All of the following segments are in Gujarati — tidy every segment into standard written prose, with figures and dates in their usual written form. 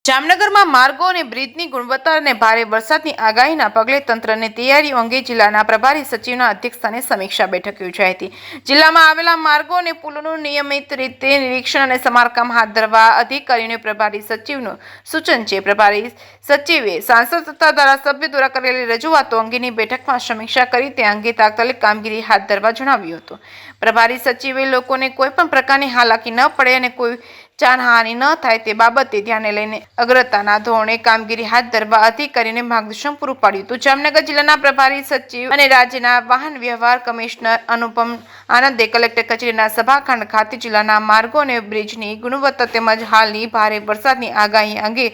જામનગરમાં માર્ગો અને બ્રિજની ગુણવત્તા અને ભારે વરસાદની આગાહીના પગલે તંત્રની તૈયારીઓ અંગે જિલ્લાના પ્રભારી સચિવના અધ્યક્ષસ્થાને સમીક્ષા બેઠક યોજાઈ હતી। જિલ્લામાં આવેલા માર્ગો અને પુલોનું નિયમિત રીતે નિરીક્ષણ અને સમારકામ હાથ ધરવા અધિકારીઓને પ્રભારી સચિવનું સૂચન છે। પ્રભારી સચિવે સાંસદ તથા ધારાસભ્યો દ્વારા કરેલી રજૂઆતો અંગેની બેઠકમાં સમીક્ષા કરી તે અંગે તાત્કાલિક કામગીરી હાથ ધરવા જણાવ્યું હતું। પ્રભારી સચિવે લોકોને કોઈ પણ પ્રકારની હાલાકી ન પડે અને કોઈ જાનહાનિ ન થાય તે બાબતે ધ્યાને લઈને અગ્રતાના ધોરણે કામગીરી હાથ ધરવા અધિકારીઓને માર્ગદર્શન પૂરું પાડ્યું હતું। જામનગર જિલ્લાના પ્રભારી સચિવ અને રાજ્યના વાહન વ્યવહાર કમિશનર અનુપમ આનંદે કલેક્ટર કચેરીના સભાખંડ ખાતે જિલ્લાના માર્ગો અને બ્રિજની ગુણવત્તા તેમજ હાલની ભારે વરસાદની આગાહી અંગે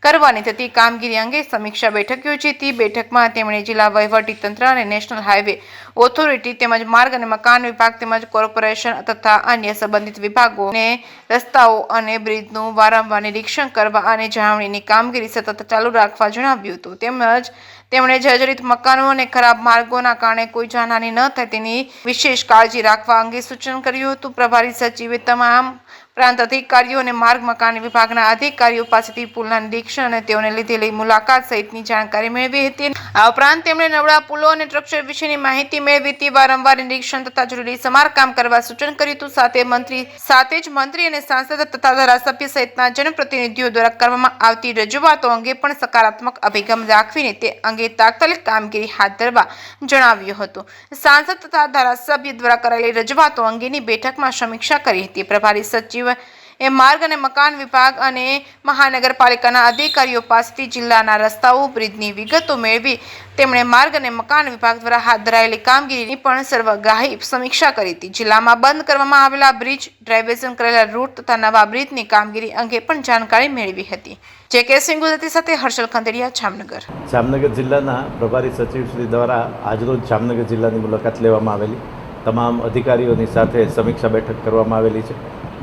કરવાની થતી કામગીરી અંગે સમીક્ષા બેઠક યોજી હતી। બેઠકમાં તેમણે જિલ્લા વહીવટીતંત્ર અને નેશનલ હાઈવે ઓથોરિટી તેમજ માર્ગ અને મકાન વિભાગ તેમજ કોર્પોરેશન તથા અન્ય સંબંધિત વિભાગોને રસ્તાઓ અને બ્રિજનું વારંવાર નિરીક્ષણ કરવા અને જાળવણીની કામગીરી સતત ચાલુ રાખવા જણાવ્યું હતું। તેમજ તેમણે જર્જરિત મકાનો અને ખરાબ માર્ગોના કારણે કોઈ જાનહાનિ ન થાય તેની વિશેષ કાળજી રાખવા અંગે સૂચન કર્યું હતું। પ્રભારી સચિવે તમામ પ્રાંત અધિકારીઓ અને માર્ગ મકાન વિભાગના અધિકારીઓ પાસેથી પુલના નિરીક્ષણ અને તેઓને લીધેલી મુલાકાત સહિતની જાણકારી મેળવી હતી। આ ઉપરાંત તેમણે નબળા પુલો અને સ્ટ્રક્ચર વિશેની માહિતી મેળવી હતી। વારંવાર નિરીક્ષણ તથા જરૂરી સમારકામ કરવા સૂચન કર્યું હતું। સાથે જ મંત્રી અને સાંસદ તથા ધારાસભ્ય સહિતના જનપ્રતિનિધિઓ દ્વારા કરવામાં આવતી રજૂઆતો અંગે પણ સકારાત્મક અભિગમ દાખવીને તે અંગે તાત્કાલિક કામગીરી હાથ ધરવા જણાવ્યું હતું। સાંસદ તથા ધારાસભ્ય દ્વારા કરાયેલી રજૂઆતો અંગેની બેઠકમાં સમીક્ષા કરી હતી। પ્રભારી સચિવ એ માર્ગ અને મકાન વિભાગ અને મહાનગરપાલિકાના અધિકારીઓ પાસેથી જિલ્લાના રસ્તાઓ બ્રિજની વિગતો મેળવી તેમણે માર્ગ અને મકાન વિભાગ દ્વારા હાથ ધરાયેલી કામગીરીની પણ સર્વગ્રાહી સમીક્ષા કરી હતી। જિલ્લામાં બંધ કરવામાં આવેલા બ્રિજ, ડ્રાઇવેશન કરેલા રૂટ તથા નવા બ્રિજની કામગીરી અંગે પણ જાણકારી મેળવી હતી। જે.કે. સિંહ ગુજરાતી સાથે હર્ષલ ખંડેરિયા, જામનગર। જામનગર જિલ્લાના પ્રભારી સચિવશ્રી દ્વારા આજરોજ જામનગર જિલ્લાની મુલાકાત લેવામાં આવેલી। તમામ અધિકારીઓની સાથે સમીક્ષા બેઠક કરવામાં આવેલી છે।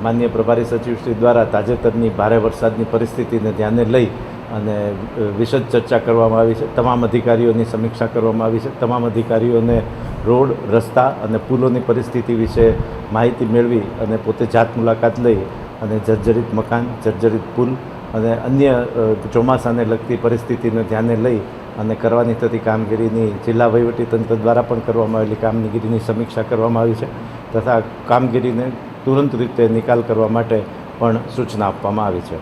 માનનીય પ્રભારી સચિવશ્રી દ્વારા તાજેતરની ભારે વરસાદની પરિસ્થિતિને ધ્યાને લઈ અને વિશદ ચર્ચા કરવામાં આવી છે। તમામ અધિકારીઓની સમીક્ષા કરવામાં આવી છે। તમામ અધિકારીઓને રોડ, રસ્તા અને પુલોની પરિસ્થિતિ વિશે માહિતી મેળવી અને પોતે જાત મુલાકાત લઈ અને જર્જરિત મકાન, જર્જરિત પુલ અને અન્ય ચોમાસાને લગતી પરિસ્થિતિને ધ્યાને લઈ અને કરવાની થતી કામગીરીની જિલ્લા વહીવટીતંત્ર દ્વારા પણ કરવામાં આવેલી કામગીરીની સમીક્ષા કરવામાં આવી છે તથા કામગીરીને તુરંત રીતે નિકાલ કરવા માટે પણ સૂચના આપવામાં આવી છે।